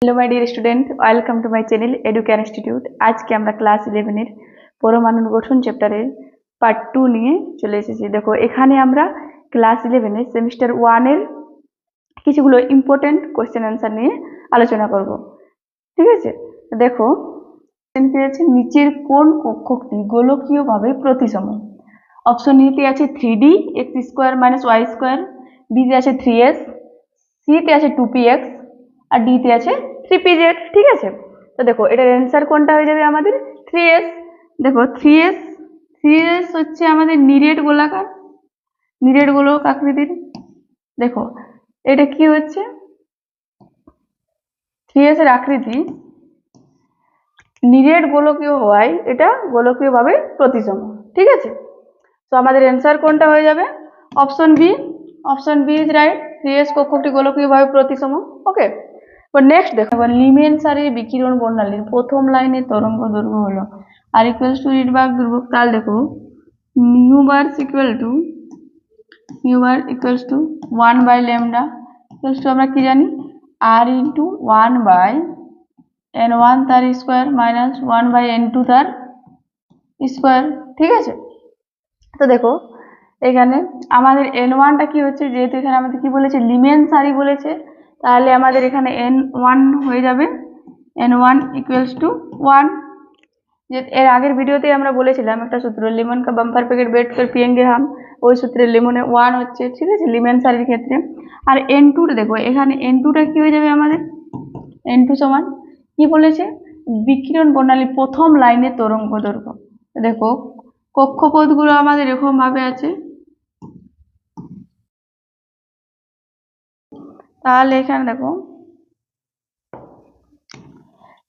Hello my dear student, welcome to my channel educare institute. আজকে আমরা class 11 পরমাণুর গঠন চ্যাপ্টারের পার্ট 2 নিয়ে চলে এসেছি। দেখো, এখানে আমরা ক্লাস 11 সেমিস্টার 1 কিছুগুলো ইম্পর্টেন্ট কোশ্চেন অ্যান্সার নিয়ে আলোচনা করব। ঠিক আছে, দেখো কি আছে, নিচের কোন কক্ষকটি গোলকীয়ভাবে প্রতিসম? অপশন এতে আছে 3D x square minus Y square, বিতে আছে 3s, সিতে আছে 2px আর ডিতে আছে 3pz। ঠিক আছে, তো দেখো এটার অ্যান্সার কোনটা হয়ে যাবে আমাদের 3s। দেখো 3s হচ্ছে আমাদের নিরেট গোলক আকৃতির। দেখো এটা কি হচ্ছে, 3s এর আকৃতি নিরেট গোলকীয় হওয়ায় এটা গোলকীয়ভাবে প্রতিসম। ঠিক আছে, তো আমাদের অ্যান্সার কোনটা হয়ে যাবে option B is right. 3s কক্ষকটি গোলকীয়ভাবে প্রতিসম। ওকে, এবার নেক্সট দেখো, এবার লিমেন সারির বিকিরণ বর্ণালীর প্রথম লাইনের তরঙ্গ দৈর্ঘ্য হলো আর ইকুয়ালস টু রিডবার্গ ধ্রুবক। তাহলে দেখো mu bar equals to 1 by lambda equals to আমরা কি জানি আর ইন্টু 1 বাই n1 তার স্কোয়ার মাইনাস 1 বাই n2 তার স্কোয়ার। ঠিক আছে, তো দেখো এখানে আমাদের n1টা কি হচ্ছে, যেহেতু এখানে আমাদের কি বলেছে লিমেন সারি বলেছে, তাহলে আমাদের এখানে n1 হয়ে যাবে n1 ইকুয়ালস টু 1। যে এর আগের ভিডিওতে আমরা বলেছিলাম একটা সূত্র, লিমন কা বাম্পার প্যাকেট বেট কর পিয়েঙ্গে হাম, ওই সূত্রে লিমনে 1 হচ্ছে। ঠিক আছে, লিমেন সারির ক্ষেত্রে। আর n2টা দেখো, এখানে n2টা কি হয়ে যাবে আমাদের n2 সমান কি বলেছে, বিকিরণ প্রণালীর প্রথম লাইনে তরঙ্গ দৈর্ঘ্য। দেখো কক্ষপথগুলো আমাদের এরকম ভাবে আছে, তাহলে এখানে দেখো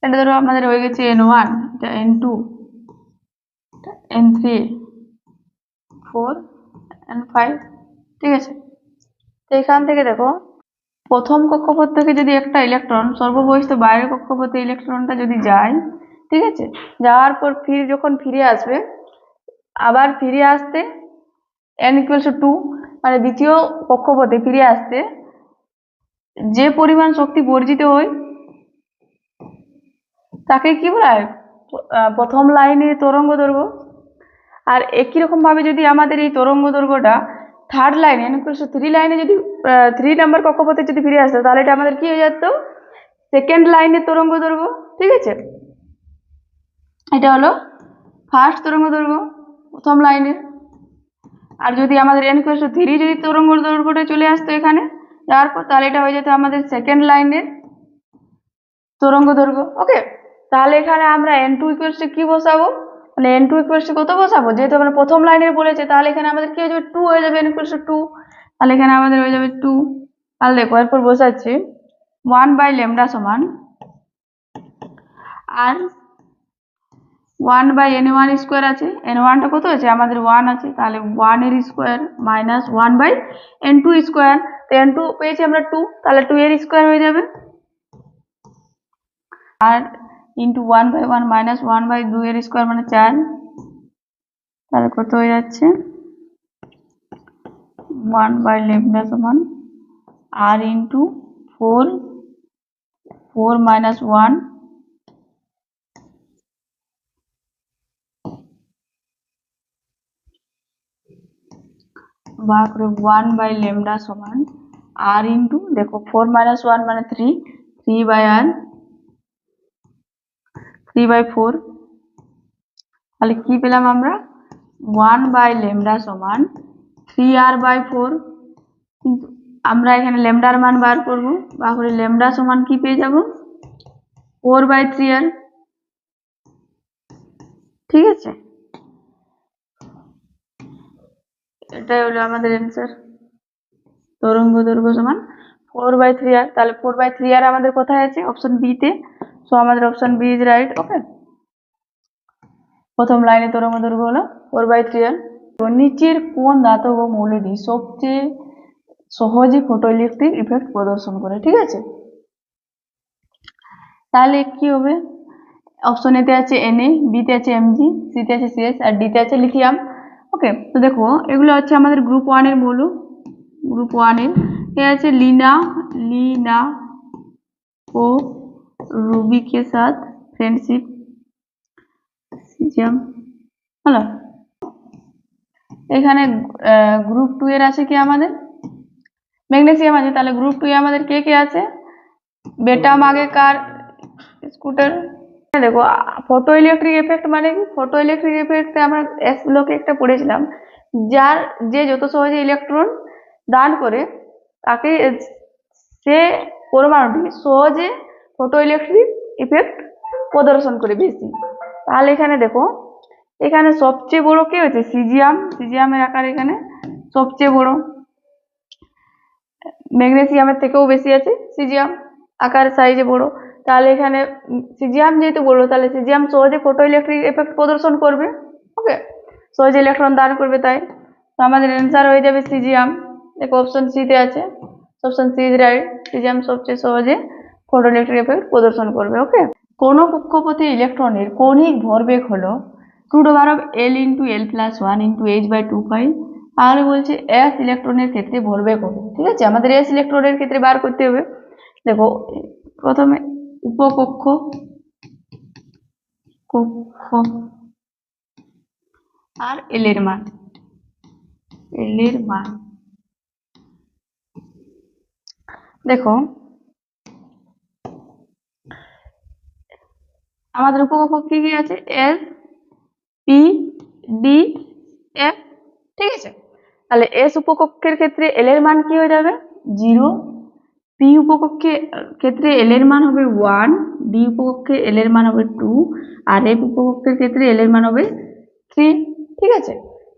এটা ধরো আমাদের হয়ে গেছে n1, এটা n2, n3, 4 n5। ঠিক আছে, তো এখান থেকে দেখো প্রথম কক্ষপথ থেকে যদি একটা ইলেকট্রন সর্ববহিষ্ঠ বাইরের কক্ষপথে ইলেকট্রনটা যদি যায়, ঠিক আছে, যাওয়ার পর যখন ফিরে আসবে, আবার ফিরে আসতে n ইকুয়ালস টু 2, মানে দ্বিতীয় কক্ষপথে ফিরে আসতে যে পরিমাণ শক্তি বর্জিত হয় তাকে কি বলা হয় প্রথম লাইনে তরঙ্গ দৈর্ঘ্য। আর একই রকম ভাবে যদি আমাদের এই তরঙ্গ দৈর্ঘ্যটা থার্ড লাইনে n=3 লাইনে যদি 3 নাম্বার কক্ষপথে যদি ফিরে আসতো, তাহলে এটা আমাদের কি হয়ে যেত সেকেন্ড লাইনের তরঙ্গ দৈর্ঘ্য। ঠিক আছে, এটা হলো ফার্স্ট তরঙ্গ দৈর্ঘ্য প্রথম লাইনের। আর যদি আমাদের n=3 যদি তরঙ্গ দৈর্ঘ্যটা চলে আসতো এখানে যাওয়ার পর, তাহলে এটা হয়ে যেত আমাদের সেকেন্ড লাইনের তরঙ্গ দৈর্ঘ্য। ওকে, তাহলে এখানে আমরা n2 কি বসাবো, মানে n2 কত বসাবো, যেহেতু আমরা প্রথম লাইনের বলেছে, তাহলে এখানে আমাদের কি হয়ে যাবে 2 হয়ে যাবে, n=2, তাহলে এখানে আমাদের হয়ে যাবে 2। তাহলে দেখো এরপর বসাচ্ছি 1 বাই ল্যামডা সমান আর 1 বাই n1 স্কোয়ার আছে, n1টা কত আছে আমাদের 1 আছে, তাহলে 1 এর square minus 1 by n2 square. তো n2 পেয়েছি আমরা 2, তাহলে 2 এর স্কোয়ার হয়ে যাবে আর ইন্টু 1 বাই 1 মাইনাস 1 বাই 2 এর স্কোয়ার মানে 4, তাহলে কত হয়ে যাচ্ছে 1 বাই ল্যামডা সমান আর ইন্টু 4 মাইনাস 1 ভাগ করে 1 বাই ল্যামডা সমান আর ইন্টু দেখো 4 মাইনাস 1 মানে 3 বাই আর 3 বাই 4। তাহলে কি পেলাম আমরা 1 বাই ল্যামডা সমান 3r বাই 4। কিন্তু আমরা এখানে ল্যামডার মান বার করব, তাহলে ল্যামডা সমান কি পেয়ে যাব 4 বাই 3r। ঠিক আছে, এটাই হলো আমাদের অ্যান্সার, তরঙ্গ দৈর্ঘ্য সমান 4 বাই 3r। তাহলে 4 বাই 3r আমাদের কোথায় আছে অপশন বি তে, সো আমাদের অপশন বি ইজ রাইট। ওকে, প্রথম লাইনে তরঙ্গ দৈর্ঘ্য হলো 4 বাই 3r। তো নিচের কোন ধাতব মৌলটি সবচেয়ে সহজে ফটোইলেকট্রিক ইফেক্ট প্রদর্শন করে? ঠিক আছে, তাহলে কি হবে অপশন এতে আছে Na, বিতে আছে Mg, সিতে আছে Cs আর ডিতে আছে লিথিয়াম। ওকে, তো দেখো এগুলো হচ্ছে আমাদের গ্রুপ 1 এর মৌল। গ্রুপ 1 এর এ আছে লিনা ও रूबी के साथ फ्रेंडशिप সিজিয়াম হলো। এখানে গ্রুপ 2 এর আছে কি আমাদের ম্যাগনেসিয়াম আছে, তাহলে গ্রুপ 2 এ আমাদের কে কে আছে? বেটা মাগে কার স্কুটার। দেখো ফটো ইলেকট্রিক এফেক্ট মানে কি? ফটো ইলেকট্রিক এফেক্ট আমরা এস ব্লকে একটা পড়েছিলাম, যে যত সহজে ইলেকট্রন দান করে তাকে সে পরমাণুটি সহজে ফটো ইলেকট্রিক ইফেক্ট প্রদর্শন করে বেশি। তাহলে এখানে দেখো, এখানে সবচেয়ে বড় কে হচ্ছে সিজিয়াম, সিজিয়ামের আকার এখানে সবচেয়ে বড়, ম্যাগনেসিয়ামের থেকেও বেশি আছে সিজিয়াম আকার সাইজে বড়। তাহলে এখানে সিজিয়াম যেহেতু বড়, তাহলে সিজিয়াম সহজে ফটো ইলেকট্রিক এফেক্ট প্রদর্শন করবে, ওকে, সহজে ইলেকট্রন দান করবে। তাই তো আমাদের অ্যান্সার হয়ে যাবে সিজিয়াম। দেখো অপশন সি তে আছে, option C is right, caesium সবচেয়ে সহজে ফটো ইলেকট্রিক এফেক্ট প্রদর্শন করবে। ওকে, কোন কক্ষপথে ইলেকট্রনের কৌণিক ভরবেগ হলো 2^l × l+1 × h/2π। তাহলে বলছে এস ইলেকট্রনের ক্ষেত্রে ভরবেগ হবে। ঠিক আছে, আমাদের এস ইলেকট্রনের ক্ষেত্রে বার করতে হবে। দেখো প্রথমে উপকক্ষ আর এল এর মান, দেখো আমাদের উপকক্ষ কি কি আছে? S, P, D, F. ঠিক আছে, তাহলে এস উপকক্ষের ক্ষেত্রে এল এর মান কি হয়ে যাবে? 0। পি উপকক্ষের ক্ষেত্রে এল এর মান হবে 1, ডি উপকক্ষে এল এর মান হবে 2, আর এফ উপকক্ষের ক্ষেত্রে এল এর মান হবে 3। ঠিক আছে,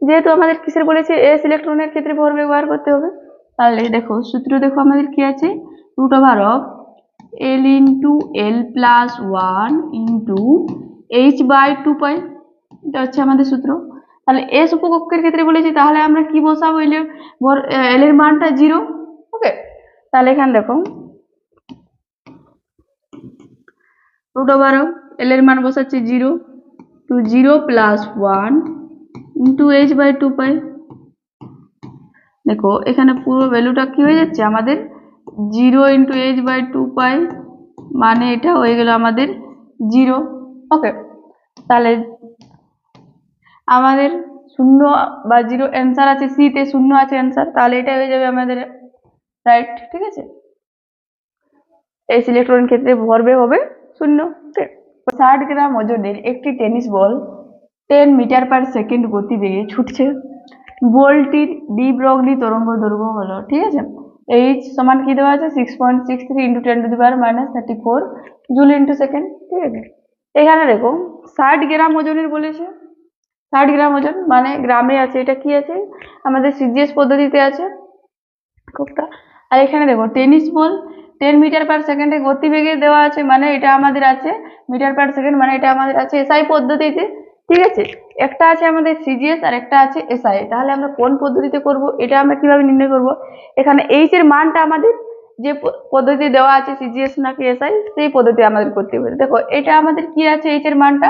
যেহেতু আমাদের কিসের বলেছে? এস ইলেকট্রনের ক্ষেত্রে ভরবেগ বার করতে হবে। তাহলে দেখো সূত্র দেখো আমাদের কি আছে? √l × l+1 × h/2π, এটা হচ্ছে আমাদের সূত্র। তাহলে এস উপকক্ষের ক্ষেত্রে বলেছি, তাহলে আমরা কি বসাবো? এল এর মানটা 0। ওকে, তাহলে এখানে দেখো √l এর মান বসাচ্ছি 0, তো 0 + 1 × h/2π। দেখো এখানে পুরো ভ্যালুটা কি হয়ে যাচ্ছে আমাদের? 0 × h/2π, মানে এটা হয়ে গেল আমাদের 0। ওকে, তাহলে আমাদের 0 বা 0 অ্যান্সার আছে, সি তে 0 আছে অ্যান্সার, তাহলে এটা হয়ে যাবে আমাদের রাইট। ঠিক আছে, এস ইলেকট্রনের ক্ষেত্রে ভরবেগ হবে 0। ওকে, 60 গ্রাম ওজনের একটি টেনিস বল 10 মিটার/সেকেন্ড গতিবেগে ছুটছে। বলটির ডি ব্রগলি তরঙ্গ দৈর্ঘ্য হলো, ঠিক আছে, এইচ সমান কি দেওয়া আছে? 6.63 × 10⁻34 জুল × সেকেন্ড। ঠিক আছে, এখানে দেখো 60 গ্রাম ওজনের বলেছে, 60 গ্রাম ওজন মানে গ্রামে আছে, এটা কি আছে? আমাদের সিজিএস পদ্ধতিতে আছে কোকটা। আর এখানে দেখো টেনিস বল 10 মিটার/সেকেন্ডে গতিবেগে দেওয়া আছে, মানে এটা আমাদের আছে মিটার/সেকেন্ড, মানে এটা আমাদের আছে এসআই পদ্ধতিতে। ঠিক আছে, একটা আছে আমাদের সিজিএস আর একটা আছে এসআই। তাহলে আমরা কোন পদ্ধতিতে করব, এটা আমরা কিভাবে নির্ণয় করব? এখানে এইচ এর মানটা আমাদের যে পদ্ধতি দেওয়া আছে সিজিএস নাকি এসআই, সেই পদ্ধতি আমাদের করতে হবে। দেখো এটা আমাদের কি আছে? এইচ এর মানটা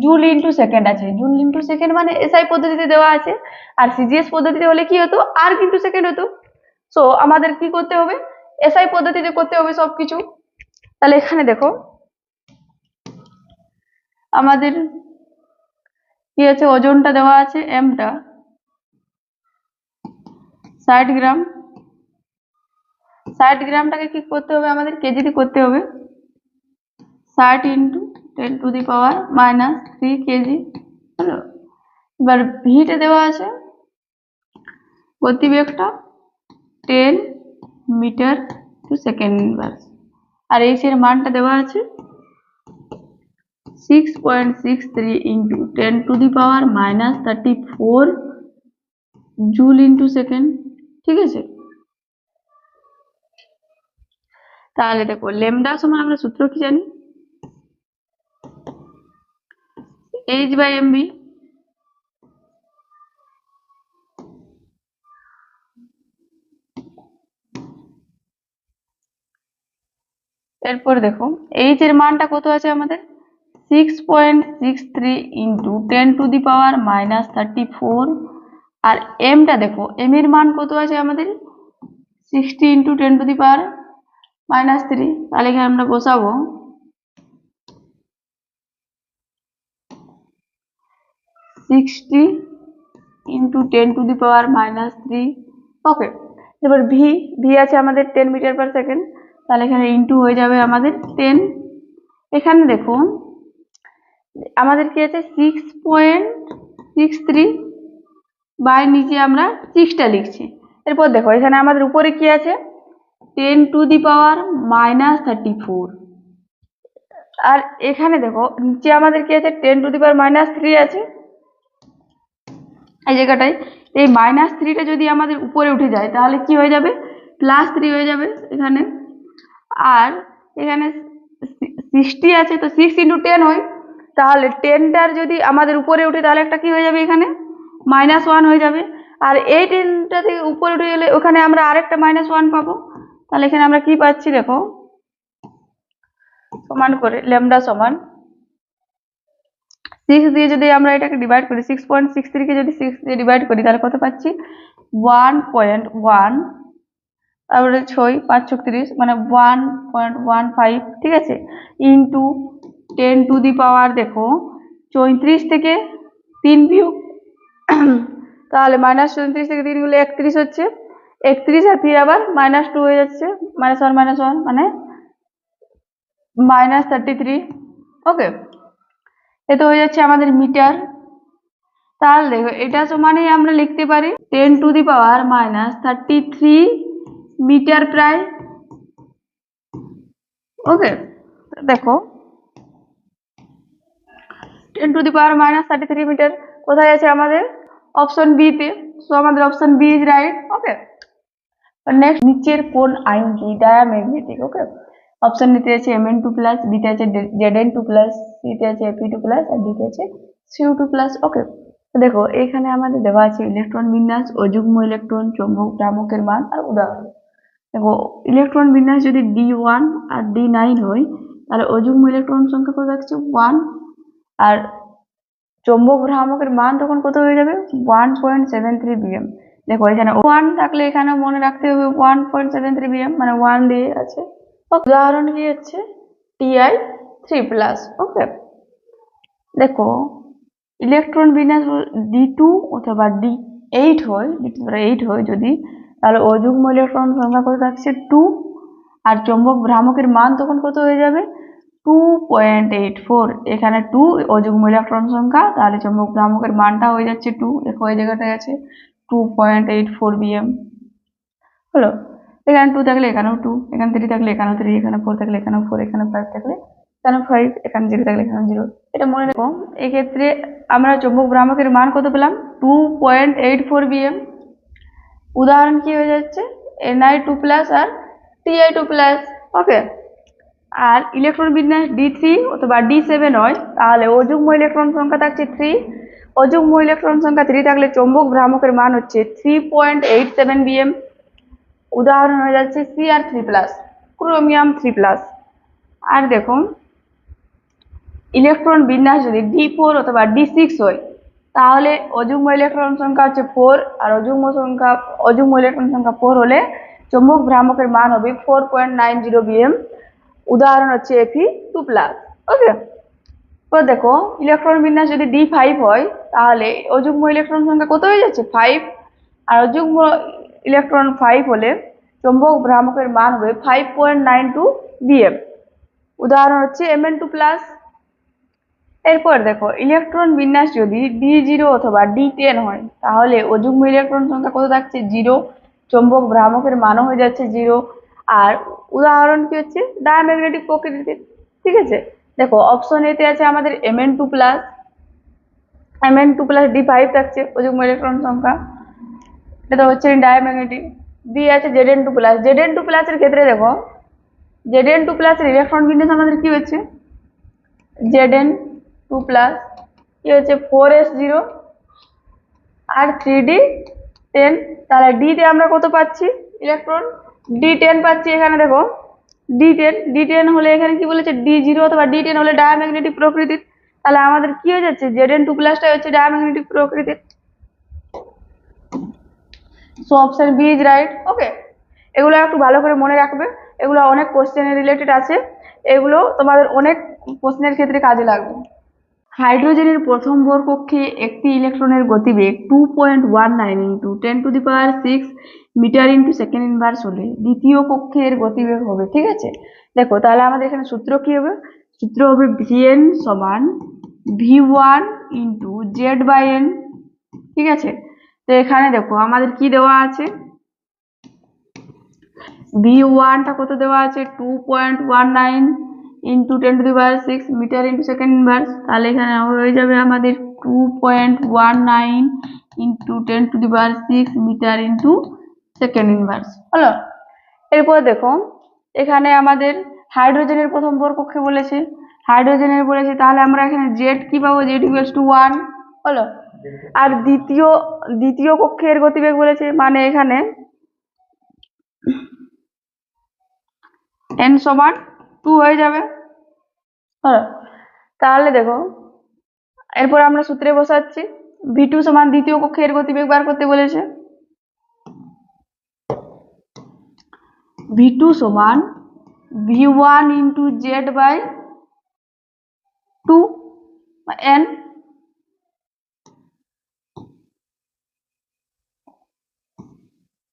জুল × সেকেন্ড আছে, জুল × সেকেন্ড মানে এসআই পদ্ধতিতে দেওয়া আছে, আর সিজিএস পদ্ধতিতে হলে কি হতো? আর × সেকেন্ড হতো। সো আমাদের কি করতে হবে? এসআই পদ্ধতিতে করতে হবে সবকিছু। তাহলে এখানে দেখো আমাদের কি আছে? ওজনটা দেওয়া আছে, এমটা 60 গ্রাম। 60 গ্রামটাকে কি করতে হবে? আমাদের কেজিতে করতে হবে, 60 × 10⁻³ কেজি হলো। এবার ভিটা দেওয়া আছে, গতিবেগটা 10 মিটার/সেকেন্ড, আর এইচ এর মানটা দেওয়া আছে 6.63 × 10⁻34 জুল × সেকেন্ড। ঠিক আছে, তাহলে দেখো ল্যামডা সমান আমরা সূত্র কি জানি? h/mv। এরপর দেখো এইচ এর মানটা কত আছে আমাদের? 6.63 × 10⁻34, আর এমটা দেখো এম এর মান কত আছে আমাদের? 60 × 10⁻³ তাহলে এখানে আমরা বসাবো 60 ইন্টু 10⁻³ ওকে। এবার ভি আছে আমাদের 10 মিটার পার সেকেন্ড, তাহলে এখানে ইন্টু হয়ে যাবে আমাদের 10। এখানে দেখুন আমাদের কি আছে 6.63 বাই নিচে আমরা 6টা লিখছি। এরপর দেখো এখানে আমাদের উপরে কি আছে 10⁻³ আর এখানে দেখো নিচে আমাদের কি আছে 10⁻³ আছে এই জায়গাটায়। এই -3টা যদি আমাদের উপরে উঠে যায় তাহলে কি হয়ে যাবে +3 হয়ে যাবে এখানে। আর এখানে 60 আছে, তো 6 × 10 হয়, তাহলে 10টার যদি আমাদের উপরে উঠে তাহলে একটা কি হয়ে যাবে এখানে -1 হয়ে যাবে। আর এই 10টা থেকে উপরে উঠে গেলে ওখানে আমরা আরেকটা -1 পাবো। তাহলে এখানে আমরা কি পাচ্ছি দেখো সমান করে ল্যামডা সমান 6 দিয়ে যদি আমরা এটাকে ডিভাইড করি 6.63 কে যদি 6 দিয়ে ডিভাইড করি তাহলে কত পাচ্ছি 1.1, তারপরে 6 5 36 মানে 1.15 ঠিক আছে ইন্টু 10⁻, দেখো 34 থেকে 3 বিয়োগ তাহলে -34 থেকে 3 গুলো 31 হচ্ছে, 31 আর ফির আবার -2 হয়ে যাচ্ছে -1 মানে -33 ওকে। এটা হয়ে যাচ্ছে আমাদের মিটার। তাহলে দেখো এটা সমানই আমরা লিখতে পারি 10⁻³ মিটার প্রায় ওকে। দেখো 10⁻³ মিটার কোথায় আছে আমাদের অপশন বি তে, সো আমাদের option B is right okay. Next নিচের কোন আয়নটি ডায়াম্যাগনেটিক ওকে। অপশন নিতে আছে Mn2+, বিতে আছে Zn2+, সিতে আছে Fe2+, আর ডিতে আছে Co2+ ওকে। দেখো এখানে আমাদের দেওয়া আছে ইলেকট্রন বিন্যাস, অযুগ্ম ইলেকট্রন, চৌম্বক ভ্রামকের মান আর উদাহরণ। দেখো ইলেকট্রন বিন্যাস যদি D1 আর D9 হয় তাহলে অযুগ্ম ইলেকট্রন সংখ্যা কত থাকছে 1, আর চৌম্বক ভ্রামকের মান তখন কত হয়ে যাবে 1.73 bm। দেখো এখানে 1 থাকলে এখানে মনে রাখতে হবে 1.73 bm মানে 1 দিয়ে আছে। উদাহরণ কি হচ্ছে Ti3+ ওকে। দেখো ইলেকট্রন বিন্যাস D2 অথবা D8 হয়, D8 হয় যদি, তাহলে অযুগ্ম ইলেকট্রন সংখ্যা কত থাকছে 2, আর চৌম্বক ভ্রামকের মান তখন কত হয়ে যাবে 2.84। এখানে 2 অযুগ্ম ইলেকট্রন সংখ্যা, তাহলে চৌম্বক ভ্রামকের মানটা হয়ে যাচ্ছে 2। দেখো এই জায়গাটায় আছে 2.84 bm হলো। এখানে 2 থাকলে এখানেও 2, এখানে 3 থাকলে এখানেও 3, এখানে 4 থাকলে এখানেও 4, এখানে 5 থাকলে এখানে 5, এখানে 0 থাকলে এখানে 0। এটা মনে রাখো। এক্ষেত্রে আমরা চৌম্বক ভ্রামকের মান কত পেলাম 2.84 bm। উদাহরণ কি হয়ে যাচ্ছে Ni2+ আর Ti2+ ওকে। আর ইলেকট্রন বিন্যাস D3 অথবা D7 হয় তাহলে অযুগ্ম ইলেকট্রন সংখ্যা থাকছে 3, অযুগ্ম ইলেকট্রন সংখ্যা 3 থাকলে চৌম্বক ভ্রামকের মান হচ্ছে 3.87 bm। উদাহরণ হয়ে যাচ্ছে Cr3+, ক্রোমিয়াম 3+। আর দেখুন ইলেকট্রন বিন্যাস যদি D4 অথবা D6 হয় তাহলে অযুগ্ম ইলেকট্রন সংখ্যা হচ্ছে 4, আর অযুগ্ম ইলেকট্রন সংখ্যা 4 হলে চৌম্বক ভ্রামকের মান হবে 4.90 bm। উদাহরণ হচ্ছে Fe2+ ওকে। তো দেখো ইলেকট্রন বিন্যাস যদি D5 হয় তাহলে অযুগ্ম ইলেকট্রন সংখ্যা কত হয়ে যাচ্ছে 5, আর অযুগ্ম ইলেকট্রন 5 হলে চৌম্বক ভ্রামকের মান হবে 5.92 bm। উদাহরণ হচ্ছে Mn2+। এরপর দেখো ইলেকট্রন বিন্যাস যদি D0 অথবা D10 হয় তাহলে অযুগ্ম ইলেকট্রন সংখ্যা কত থাকছে 0, চৌম্বক ভ্রামকের মানও হয়ে যাচ্ছে 0, আর উদাহরণ কি হচ্ছে ডায়াম্যাগনেটিক প্রকৃতির ঠিক আছে। দেখো অপশন এতে আছে আমাদের Mn2+, D5 থাকছে অযুগ্ম ইলেকট্রন সংখ্যা, এটা হচ্ছে ডায়াম্যাগনেটিক। বি আছে Zn2+, এর ক্ষেত্রে দেখো Zn2+ এর ইলেকট্রন বিন্যাস আমাদের কি হচ্ছে Zn2+ কি হচ্ছে 4s0 আর 3d10। তাহলে D তে আমরা কত পাচ্ছি ইলেকট্রন D10 পাচ্ছি। এখানে দেখো D10 হলে এখানে কি বলেছে D0 অথবা D10 হলে ডায়াম্যাগনেটিক প্রকৃতির, তাহলে আমাদের কি হয়ে যাচ্ছে Zn2+ হচ্ছে ডায়াম্যাগনেটিক প্রকৃতির। So option B is right okay. এগুলো একটু ভালো করে মনে রাখবে, এগুলো অনেক কোশ্চেনের রিলেটেড আছে, এগুলো তোমাদের অনেক প্রশ্নের ক্ষেত্রে কাজে লাগবে। হাইড্রোজেনের প্রথম ভর কক্ষে একটি ইলেকট্রনের গতিবেগ 2.19 into 10⁶ metre into second inverse হলে দ্বিতীয় কক্ষের গতিবেগ হবে। ঠিক আছে, দেখো তাহলে আমাদের এখানে সূত্র কি হবে? সূত্র হবে Vn সমান V1 ইন্টু Z/n। ঠিক আছে, তো এখানে দেখো আমাদের কি দেওয়া আছে, V1টা কত দেওয়া আছে 2.19 into 10⁶ metre into second inverse, তাহলে এখানে হয়ে যাবে আমাদের 2.19 into 10⁶ metre into second inverse হলো। এরপর দেখো এখানে আমাদের হাইড্রোজেনের প্রথম ভর কক্ষে বলেছে, হাইড্রোজেনের বলেছে, তাহলে আমরা এখানে জেড কি পাবো, Z=1 হলো। আর দ্বিতীয় কক্ষের গতিবেগ বলেছে, মানে এখানে n সমান 2 হয়ে যাবে। তাহলে দেখো এরপর আমরা সূত্রে বসাচ্ছি, V2 সমান দ্বিতীয় কক্ষের গতিবেগ বার করতে বলেছে, V2 সমান V1 ইন্টু Z/2 n।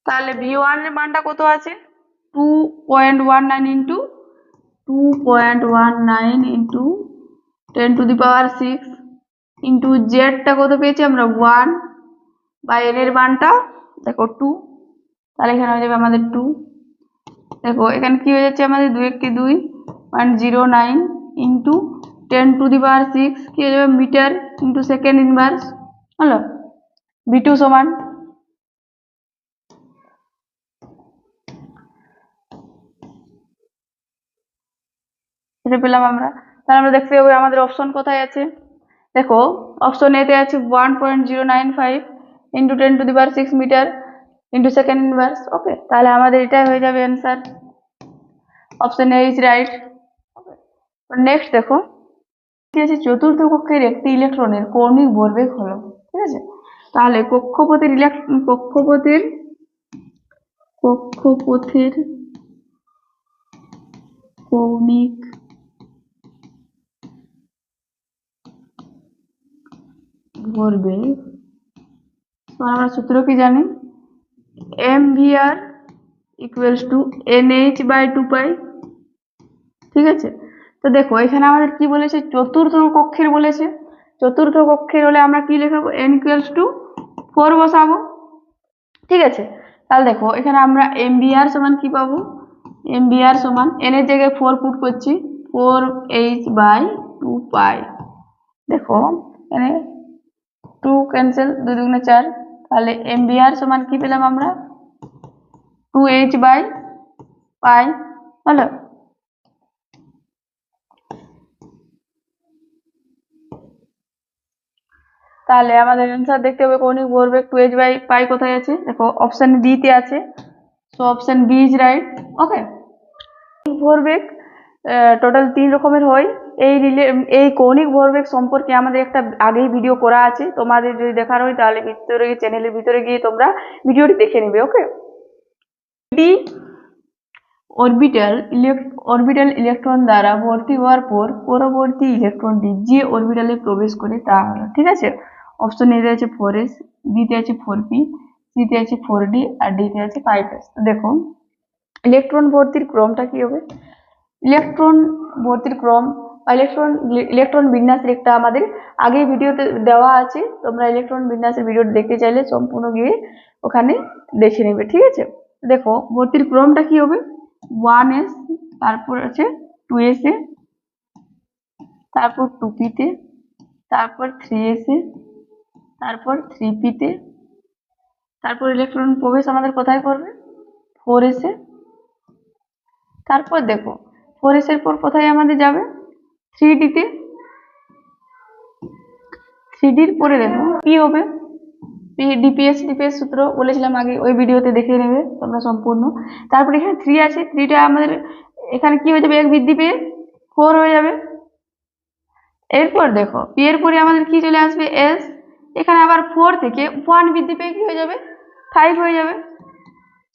তাহলে V1 এর মানটা কত আছে 2.19 ইন্টু 10⁶ ইন্টু জেডটা কত পেয়েছি আমরা 1 বা n এর মানটা দেখো 2, তাহলে এখানে হয়ে যাবে আমাদের 2। দেখো এখানে কি হয়ে যাচ্ছে আমাদের 2 একটি 2.09 ইন্টু 10⁶ কি হয়ে যাবে মিটার ইন্টু সেকেন্ড ইনভার্স হলো। V2 সমান এটা পেলাম আমরা। তাহলে আমরা দেখতে হবে আমাদের অপশন কোথায় আছে, দেখো অপশন এতে আছে 1.095 into 10⁶ metre into second inverse. Okay, তাহলে আমাদের এটাই হয়ে যাবে answer, option A is right. Next দেখো কি আছে, চতুর্থ কক্ষের একটি ইলেকট্রনের কৌণিক ভরবেগ হলো। ঠিক আছে, তাহলে কক্ষপথের কৌণিক ভরবেগ, আমরা সূত্র কি জানি, mvr ইকুয়ালস টু nh/2π। ঠিক আছে, তো দেখো এখানে আমাদের কি বলেছে, চতুর্থ কক্ষের বলেছে, চতুর্থ কক্ষের হলে আমরা কি লেখাবো, n ইকুয়ালস টু 4 বসাবো। ঠিক আছে, তাহলে দেখো এখানে আমরা mvr সমান কি পাবো, mvr সমান n এর জায়গায় 4 পুট করছি, 4h/2π। দেখো এখানে 2 ক্যান্সেল, 2 2 4, তাহলে mvr সমান কি পেলাম আমরা 2h/π হলো। তাহলে আমাদের অ্যান্সার দেখতে হবে কৌণিক ভরবেগ 2h/π কোথায় আছে, দেখো অপশন বি তে আছে, so option B is right. Okay, ভরবেগ টোটাল 3 রকমের হয়। এই কৌণিক ভরবেগ সম্পর্কে আমাদের একটা আগেই ভিডিও করা আছে, তোমাদের যদি দেখার হয় তাহলে চ্যানেলের ভিতরে গিয়ে তোমরা ভিডিওটি দেখে নেবে। ওকে, অরবিটাল ইলেকট্রন দ্বারা ভর্তি হওয়ার পর পরবর্তী ইলেকট্রনটি যে অরবিটালে প্রবেশ করে তা হলো। ঠিক আছে, অপশন এ আছে 4s, বি তে আছে 4p, সি তে আছে 4d আর ডি তে আছে 5s। দেখো ইলেকট্রন ভর্তির ক্রমটা কি হবে, ইলেকট্রন ভর্তির ক্রম বা ইলেকট্রন বিন্যাসের একটা আমাদের আগেই ভিডিওতে দেওয়া আছে, তোমরা ইলেকট্রন বিন্যাসের ভিডিওটি দেখতে চাইলে সম্পূর্ণ গিয়ে ওখানে দেখে নেবে। ঠিক আছে, দেখো ভর্তির ক্রমটা কি হবে, 1s, তারপর আছে 2s এ, তারপর 2p তে, তারপর 3s এ, তারপর 3p তে, তারপর ইলেকট্রন প্রবেশ আমাদের কোথায় করবে 4s এ, তারপর দেখো 4s এর পর কোথায় আমাদের যাবে 3d তে, 3d এর পরে দেখো p হবে, ডিপিএস সূত্র বলেছিলাম আগে, ওই ভিডিওতে দেখে নেবে তোমরা সম্পূর্ণ। তারপর এখানে 3 আছে, 3টা আমাদের এখানে কি হয়ে যাবে 1 বৃদ্ধি পেয়ে 4 হয়ে যাবে। এরপর দেখো পি এর পরে আমাদের কি চলে আসবে এস, এখানে আবার 4 থেকে 1 বৃদ্ধি পেয়ে কি হয়ে যাবে 5 হয়ে যাবে।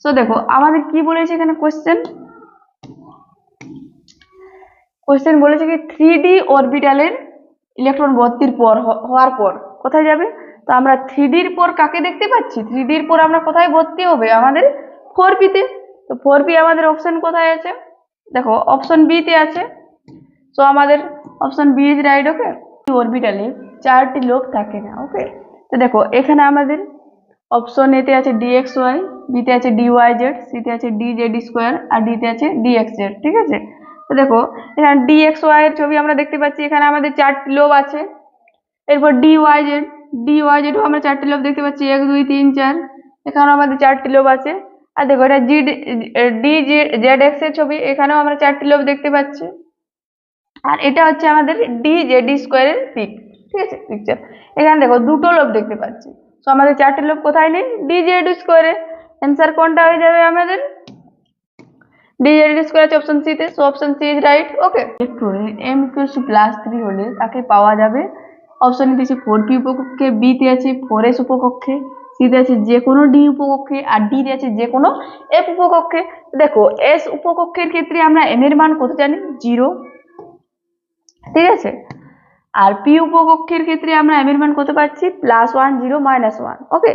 সো দেখো আমাদের কি বলেছে এখানে কোশ্চেন বলেছে কি 3d অরবিটালের ইলেকট্রন ভর্তির পর হওয়ার পর কোথায় যাবে? তো আমরা 3Dর পর কাকে দেখতে পাচ্ছি? 3Dর পর আমরা কোথায় ভর্তি হবে? আমাদের 4P-তে। তো 4P আমাদের অপশন কোথায় আছে? দেখো অপশন বি-তে আছে। সো আমাদের অপশন বি ইজ রাইট। ওকে, অরবিটালে 4টি লোব থাকে না। ওকে, তো দেখো এখানে আমাদের অপশন এতে আছে dxy, বিতে আছে dyz, সিতে আছে dz², আর ডিতে আছে dxz। ঠিক আছে, তো দেখো এখানে dxy এর ছবি আমরা দেখতে পাচ্ছি, এখানে আমাদের 4টি লোব আছে। এরপর dyz ও আমরা 4টি লোব দেখতে পাচ্ছি, 1 2 3 4, এখানেও আমাদের 4টি লোব আছে। আর দেখো এটা dzx এর ছবি, এখানেও আমরা 4টি লোব দেখতে পাচ্ছি। আর এটা হচ্ছে আমাদের dz² এর পিক। ঠিক আছে, পিকচার এখানে দেখো দুটো লোব দেখতে পাচ্ছি। তো আমাদের 4টি লোব কোথায় নেই? dz² এ। অ্যান্সার কোনটা হয়ে যাবে আমাদের? dz² আছে অপশন সি তে। So option C is right. Okay, ইলেকট্রনের m+3 হলে তাকে পাওয়া যাবে অপশন এ আছে 4p উপকক্ষে, বি তে আছে 4s উপকক্ষে, সি তে আছে যে কোনো d উপকক্ষে, আর ডি তে আছে যে কোনো f উপকক্ষে। দেখো s উপকক্ষের ক্ষেত্রে আমরা m এর মান কত জানি? 0। ঠিক আছে, আর পি উপকক্ষের ক্ষেত্রে আমরা m এর মান কত পাচ্ছি? +1 0 -1। ওকে,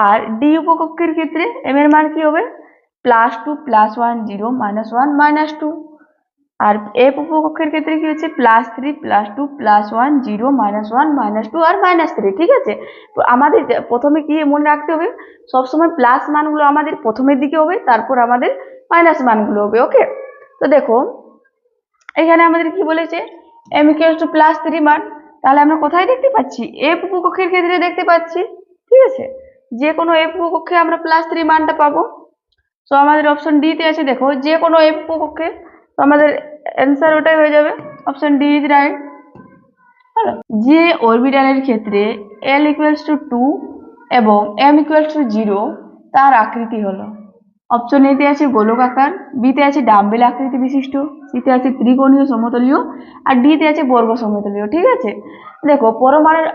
আর ডি উপকক্ষের ক্ষেত্রে m এর মান কি হবে? +2 +1 0 -1 -2। আর এফ উপকক্ষের ক্ষেত্রে কি হচ্ছে? +3 +2 +1 0 -1 -2 আর -3। ঠিক আছে, তো আমাদের প্রথমে কি মনে রাখতে হবে? সবসময় প্লাস মানগুলো আমাদের প্রথমের দিকে হবে, তারপর আমাদের মাইনাস মানগুলো হবে। ওকে, তো দেখো এখানে আমাদের কি বলেছে? m = +3 মান, তাহলে আমরা কোথায় দেখতে পাচ্ছি? এফ উপকক্ষের ক্ষেত্রে দেখতে পাচ্ছি। ঠিক আছে, যে কোনো এফ উপকক্ষে আমরা +3 মানটা পাবো। তো আমাদের অপশন ডি তে আছে, দেখো যে কোনো এফ উপকক্ষে। তো আমাদের অ্যান্সার ওটাই হয়ে যাবে, অপশন ডি ইজ রাইট। যে অরবিটালের ক্ষেত্রে l = 2 এবং m = 0 তার আকৃতি হলো। অপশন এ তে আছে গোলকাকার, বি তে আছে ডাম্বেল আকৃতি বিশিষ্ট, সি তে আছে ত্রিকোণীয় সমতলীয়, আর ডি তে আছে বর্গ সমতলীয়। ঠিক আছে, দেখো পরমাণুর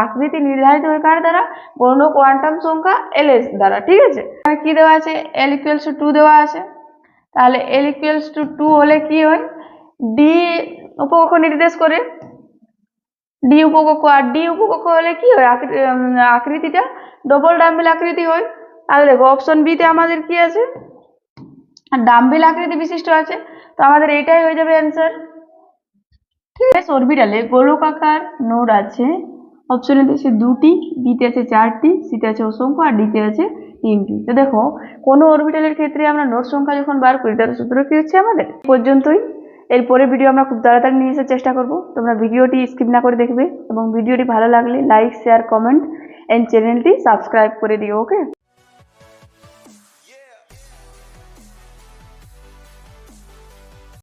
আকৃতি নির্ধারিত হয় কার দ্বারা? গৌণ কোয়ান্টাম সংখ্যা l এর দ্বারা। ঠিক আছে, এখানে কি দেওয়া আছে? l = 2 দেওয়া আছে, তাহলে l = 2 হলে কি হয়? ডি উপকক্ষ নির্দেশ করে, ডি উপকক্ষ। আর ডি উপকক্ষ হলে কি হয়? আকৃতিটা ডবল ডাম্বেল আকৃতি হয়। তাহলে দেখো অপশন বি তে আমাদের কি আছে? ডাম্বেল আকৃতি বিশিষ্ট আছে। তো আমাদের এইটাই হয়ে যাবে অ্যান্সার। ঠিক আছে, অরবিটালে গোলকাকার নোড আছে। অপশন এ আছে 2টি, বি তে আছে 4টি, সি তে আছে অসংখ্য, আর ডি তে আছে 3টি। তো দেখো কোনো অরবিটালের ক্ষেত্রে আমরা নোড সংখ্যা যখন বার করি তার সূত্র কি হচ্ছে আমাদের? পর্যন্তই। এরপরে ভিডিও আমরা খুব তাড়াতাড়ি নিয়ে আসার চেষ্টা করব। তোমরা ভিডিওটি স্কিপ না করে দেখবে, এবং ভিডিওটি ভালো লাগলে লাইক শেয়ার কমেন্ট এন্ড চ্যানেলটি সাবস্ক্রাইব করে দিও। ওকে।